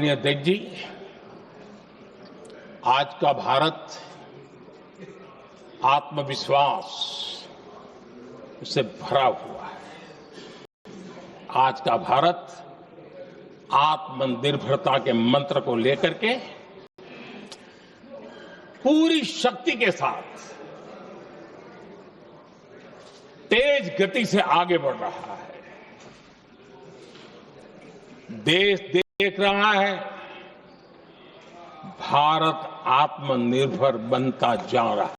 आदरणीय अध्यक्ष जी, आज का भारत आत्मविश्वास से भरा हुआ है। आज का भारत आत्मनिर्भरता के मंत्र को लेकर के पूरी शक्ति के साथ तेज गति से आगे बढ़ रहा है। देश देख रहा है भारत आत्मनिर्भर बनता जा रहा है।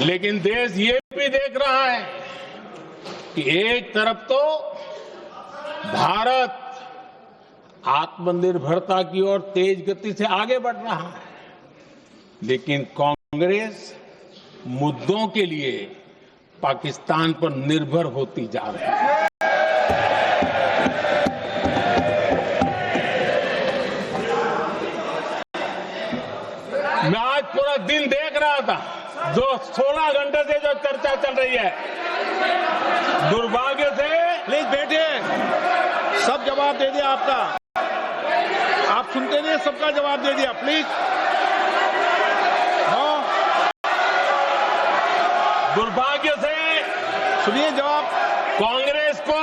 लेकिन देश ये भी देख रहा है कि एक तरफ तो भारत आत्मनिर्भरता की ओर तेज गति से आगे बढ़ रहा है, लेकिन कांग्रेस मुद्दों के लिए पाकिस्तान पर निर्भर होती जा रही है। मैं आज पूरा दिन देख रहा था, जो 16 घंटे से जो चर्चा चल रही है, दुर्भाग्य से। प्लीज बैठिए, सब जवाब दे दिया आपका। आप सुनते नहीं, सबका जवाब दे दिया। प्लीज दुर्भाग्य से सुनिए जवाब। कांग्रेस को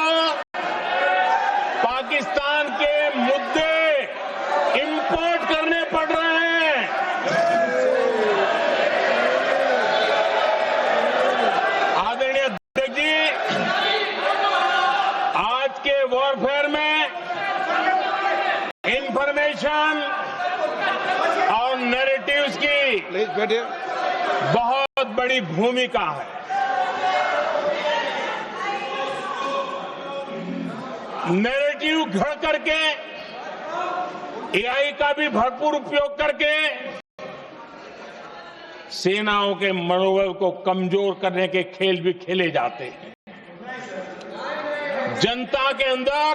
पाकिस्तान के मुद्दे इंपोर्ट करने पड़ रहे हैं। आदरणीय अध्यक्ष जी, आज के वॉरफेयर में इंफॉर्मेशन और नैरेटिव्स की प्लीज बैठिए। बहुत बड़ी भूमिका है। नैरेटिव घड़ करके, एआई का भी भरपूर उपयोग करके सेनाओं के मनोबल को कमजोर करने के खेल भी खेले जाते हैं। जनता के अंदर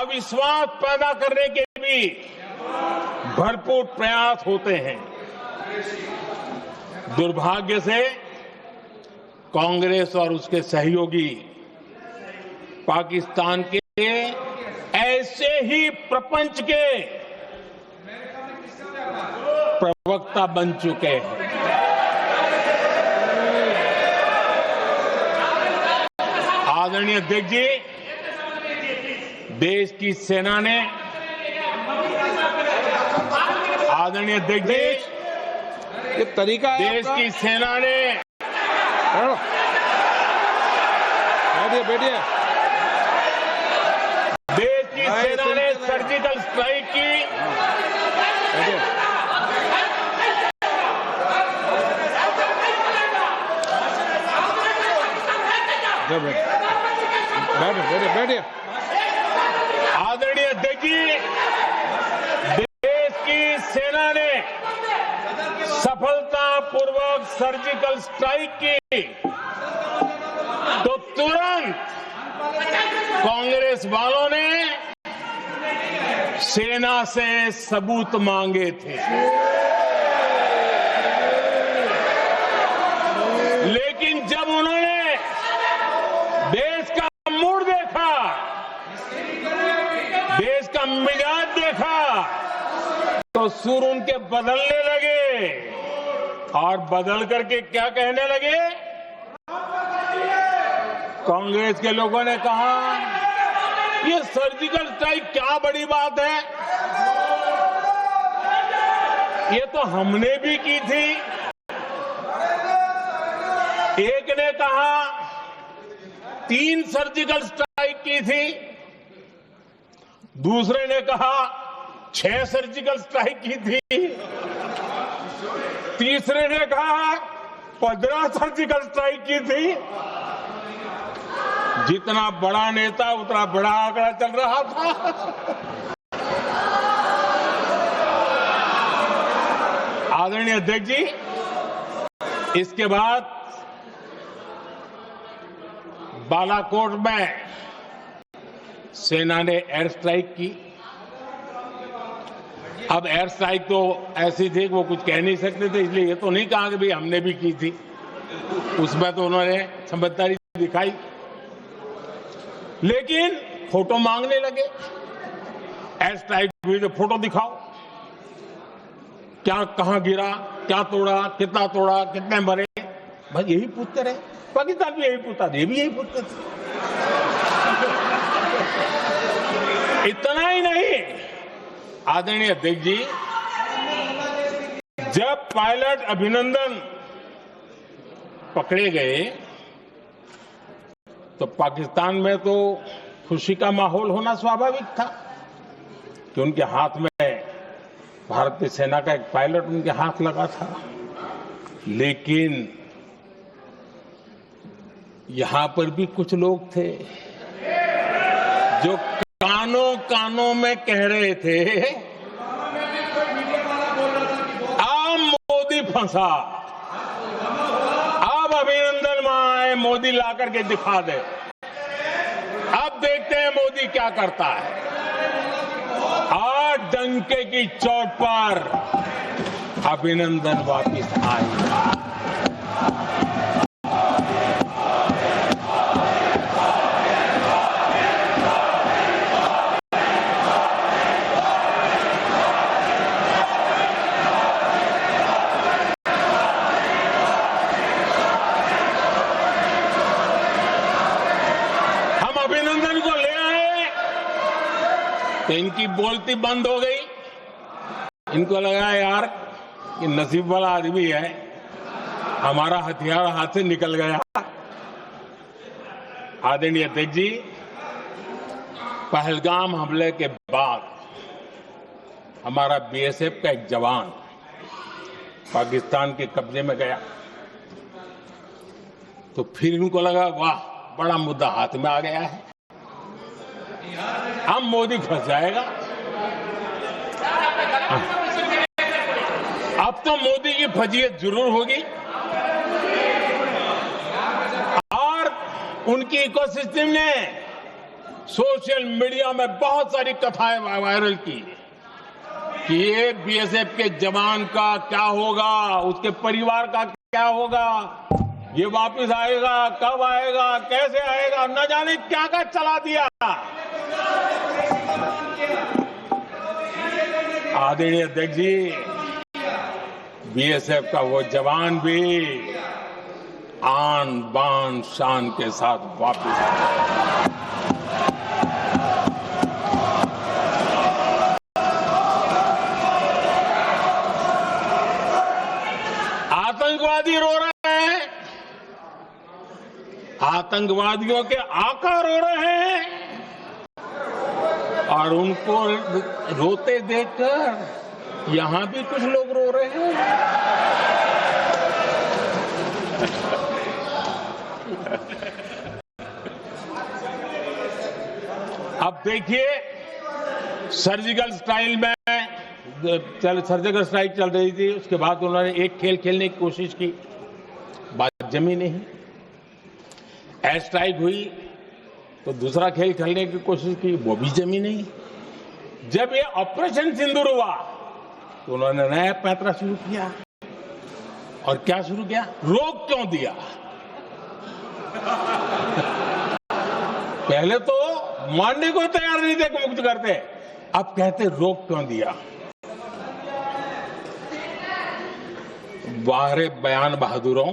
अविश्वास पैदा करने के भी भरपूर प्रयास होते हैं। दुर्भाग्य से कांग्रेस और उसके सहयोगी पाकिस्तान के ऐसे ही प्रपंच के प्रवक्ता बन चुके हैं। आदरणीय अध्यक्ष जी, देश की सेना ने, आदरणीय अध्यक्ष जी, ये तरीका है देश की सेना ने, बैठिए बैठिए, देश की सेना ने सर्जिकल स्ट्राइक की। बैठिए। बैठिए बैठिए। आदरणीय अध्यक्ष जी, देश की सेना ने सफलतापूर्वक सर्जिकल स्ट्राइक की तो तुरंत कांग्रेस वालों ने सेना से सबूत मांगे थे। लेकिन जब उन्होंने देश का मूड देखा, देश का मिजाज देखा, तो सुर उनके बदलने लगे और बदल करके क्या कहने लगे? कांग्रेस के लोगों ने कहा, ये सर्जिकल स्ट्राइक क्या बड़ी बात है, ये तो हमने भी की थी। एक ने कहा 3 सर्जिकल स्ट्राइक की थी, दूसरे ने कहा 6 सर्जिकल स्ट्राइक की थी, तीसरे ने कहा 15 सर्जिकल स्ट्राइक की थी। जितना बड़ा नेता उतना बड़ा आंकड़ा चल रहा था। आदरणीय अध्यक्ष जी, इसके बाद बालाकोट में सेना ने एयर स्ट्राइक की। अब एयर स्ट्राइक तो ऐसी थी कि वो कुछ कह नहीं सकते थे, इसलिए ये तो नहीं कहा कि भाई हमने भी की थी। उसमें तो उन्होंने समझदारी दिखाई। लेकिन फोटो मांगने लगे। एयर स्ट्राइक हुई तो फोटो दिखाओ, क्या कहां गिरा, क्या तोड़ा, कितने मरे, बस यही पूछते रहे। पाकिस्तान भी यही पूछता, ये भी यही पूछते थे। इतना ही नहीं, आदरणीय अध्यक्ष जी, जब पायलट अभिनंदन पकड़े गए तो पाकिस्तान में तो खुशी का माहौल होना स्वाभाविक था कि उनके हाथ में भारतीय सेना का एक पायलट उनके हाथ लगा था। लेकिन यहां पर भी कुछ लोग थे जो कानों कानों में कह रहे थे, अब मोदी फंसा, अब अभिनंदन वहां आए, मोदी ला करके दिखा दे, अब देखते हैं मोदी क्या करता है। आज डंके की चोट पर अभिनंदन वापिस आए। अभिनंदन को ले आए तो इनकी बोलती बंद हो गई। इनको लगा यार कि नसीब वाला आदमी है, हमारा हथियार हाथ से निकल गया। आदरणीय अध्यक्ष जी, पहलगाम हमले के बाद हमारा बीएसएफ का एक जवान पाकिस्तान के कब्जे में गया तो फिर इनको लगा वाह, बड़ा मुद्दा हाथ में आ गया है, अब मोदी फंस जाएगा। अब तो मोदी की फजीयत जरूर होगी और उनकी इकोसिस्टम ने सोशल मीडिया में बहुत सारी कथाएं वायरल की कि ये बीएसएफ के जवान का क्या होगा, उसके परिवार का क्या होगा, ये वापस आएगा, कब आएगा, कैसे आएगा, न जाने क्या क्या चला दिया। आदरणीय अध्यक्ष जी, बीएसएफ का वो जवान भी आन बान शान के साथ वापस आया। आतंकवादी रो रहे हैं, आतंकवादियों के आका रो रहे हैं और उनको रोते देखकर यहां भी कुछ लोग रो रहे हैं। अब देखिए, सर्जिकल स्ट्राइक चल रही थी, उसके बाद उन्होंने एक खेल खेलने की कोशिश की, बात जमी नहीं। एयर स्ट्राइक हुई तो दूसरा खेल खेलने की कोशिश की, वो भी जमी नहीं। जब ये ऑपरेशन सिंदूर हुआ तो उन्होंने नया पैंतरा शुरू किया। और क्या शुरू किया? रोक क्यों दिया? पहले तो मानने को तैयार नहीं थे कि मुक्त करते, अब कहते रोक क्यों दिया। वाह बयान बहादुरों,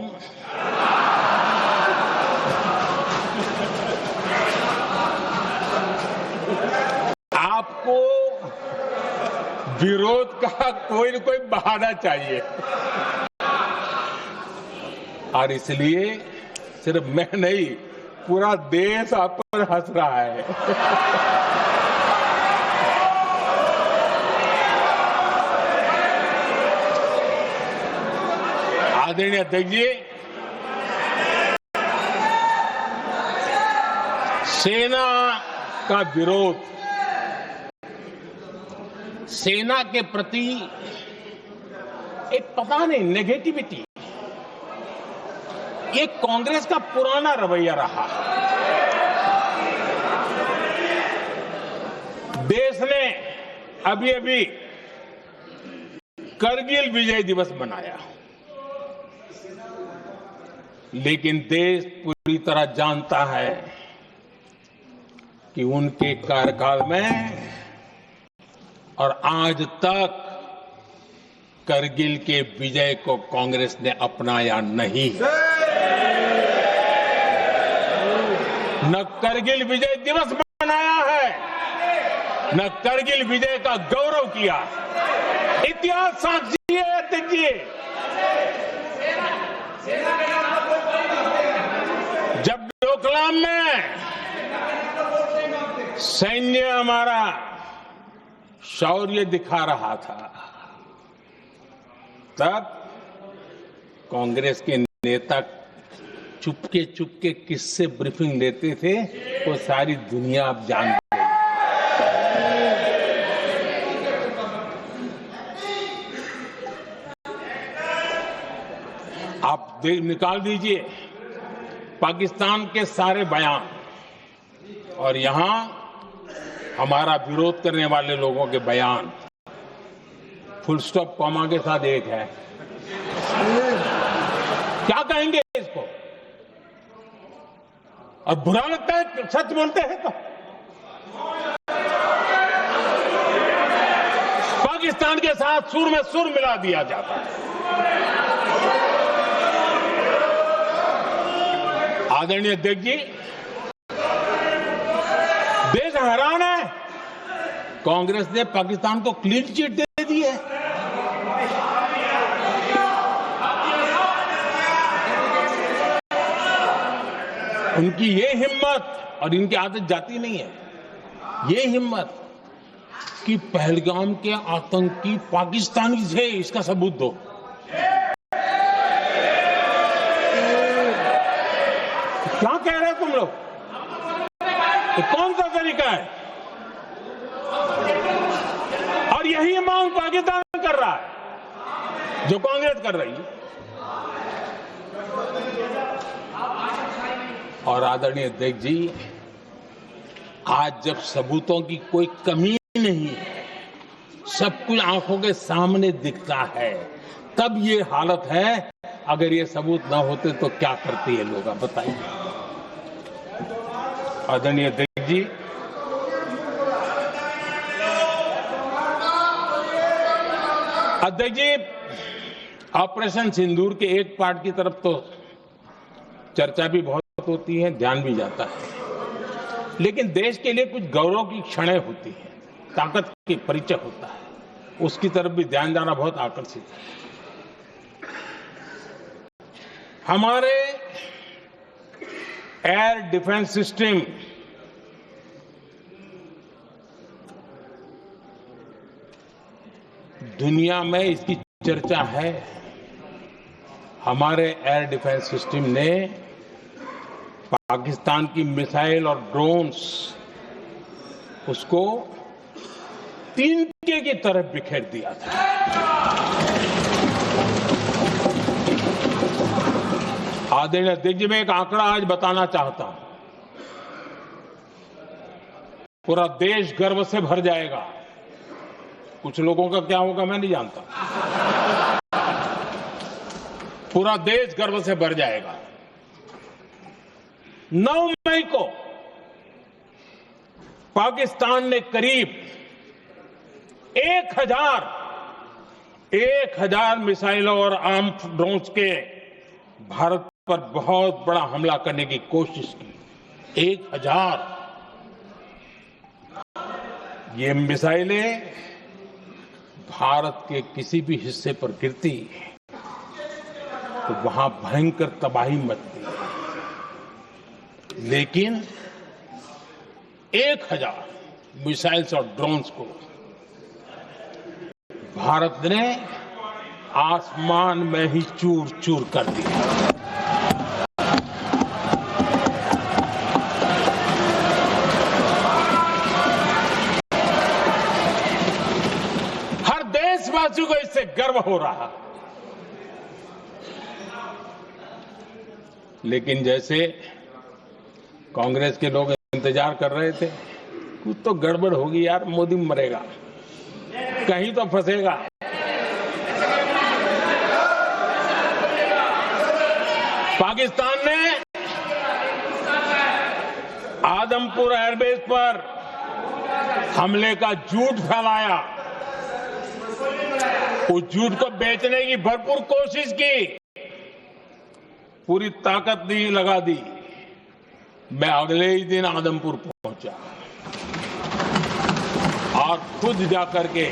आपको विरोध का कोई न कोई बहाना चाहिए और इसलिए सिर्फ मैं नहीं, पूरा देश आप पर हंस रहा है। आदरणीय अध्यक्ष जी, सेना का विरोध, सेना के प्रति एक पता नहीं नेगेटिविटी, ये कांग्रेस का पुराना रवैया रहा। देश ने अभी अभी करगिल विजय दिवस मनाया, लेकिन देश पूरी तरह जानता है कि उनके कार्यकाल में और आज तक करगिल के विजय को कांग्रेस ने अपनाया नहीं। न करगिल विजय दिवस मनाया है, न करगिल विजय का गौरव किया। इतिहास साक्षी है अध्यक्ष जी। जब डोकलाम में सैन्य हमारा शौर्य दिखा रहा था, तब कांग्रेस के नेता चुपके चुपके किससे ब्रीफिंग लेते थे वो सारी दुनिया अब जान गई। आप निकाल दीजिए पाकिस्तान के सारे बयान और यहां हमारा विरोध करने वाले लोगों के बयान, फुल स्टॉप कॉमा के साथ एक है। क्या कहेंगे इसको? और बुरा लगता है सच बोलते हैं तो। पाकिस्तान के साथ सुर में सुर मिला दिया जाता है। आदरणीय अध्यक्ष जी, देश हैरान है। कांग्रेस ने पाकिस्तान को क्लीन चिट दे दी है। उनकी ये हिम्मत, और इनकी आदत जाती नहीं है, ये हिम्मत कि पहलगाम के आतंकी पाकिस्तानी थे, इसका सबूत दो। क्या कह रहे हो तुम लोग? तो कौन सा तरीका है? और यही मांग पाकिस्तान कर रहा है जो कांग्रेस कर रही है। और आदरणीय अध्यक्ष जी, आज जब सबूतों की कोई कमी नहीं है, सब कुछ आंखों के सामने दिखता है, तब ये हालत है। अगर ये सबूत ना होते तो क्या करते ये लोग, आप बताइए। आदरणीय अध्यक्ष जी, अध्यक्ष जी, ऑपरेशन सिंदूर के एक पार्ट की तरफ तो चर्चा भी बहुत होती है, ध्यान भी जाता है, लेकिन देश के लिए कुछ गौरव की क्षणें होती हैं, ताकत की परिचय होता है, उसकी तरफ भी ध्यान जाना बहुत आकर्षित है। हमारे एयर डिफेंस सिस्टम दुनिया में इसकी चर्चा है। हमारे एयर डिफेंस सिस्टम ने पाकिस्तान की मिसाइल और ड्रोन्स उसको तिनके की तरफ बिखेर दिया था। आदरणीय अध्यक्ष जी, मैं एक आंकड़ा आज बताना चाहता हूं, पूरा देश गर्व से भर जाएगा। कुछ लोगों का क्या होगा मैं नहीं जानता, पूरा देश गर्व से भर जाएगा। 9 मई को पाकिस्तान ने करीब 1000 मिसाइलों और आर्म ड्रोन्स के भारत पर बहुत बड़ा हमला करने की कोशिश की। 1000 ये मिसाइलें भारत के किसी भी हिस्से पर गिरती तो वहां भयंकर तबाही मचती, लेकिन 1000 मिसाइल्स और ड्रोन्स को भारत ने आसमान में ही चूर चूर कर दिया। हर देशवासी को इससे गर्व हो रहा। लेकिन जैसे कांग्रेस के लोग इंतजार कर रहे थे, कुछ तो गड़बड़ होगी यार, मोदी मरेगा, कहीं तो फंसेगा। पाकिस्तान ने आदमपुर एयरबेस पर हमले का झूठ फैलाया, उस झूठ को बेचने की भरपूर कोशिश की, पूरी ताकत दी लगा दी। मैं अगले ही दिन आदमपुर पहुंचा और खुद जाकर के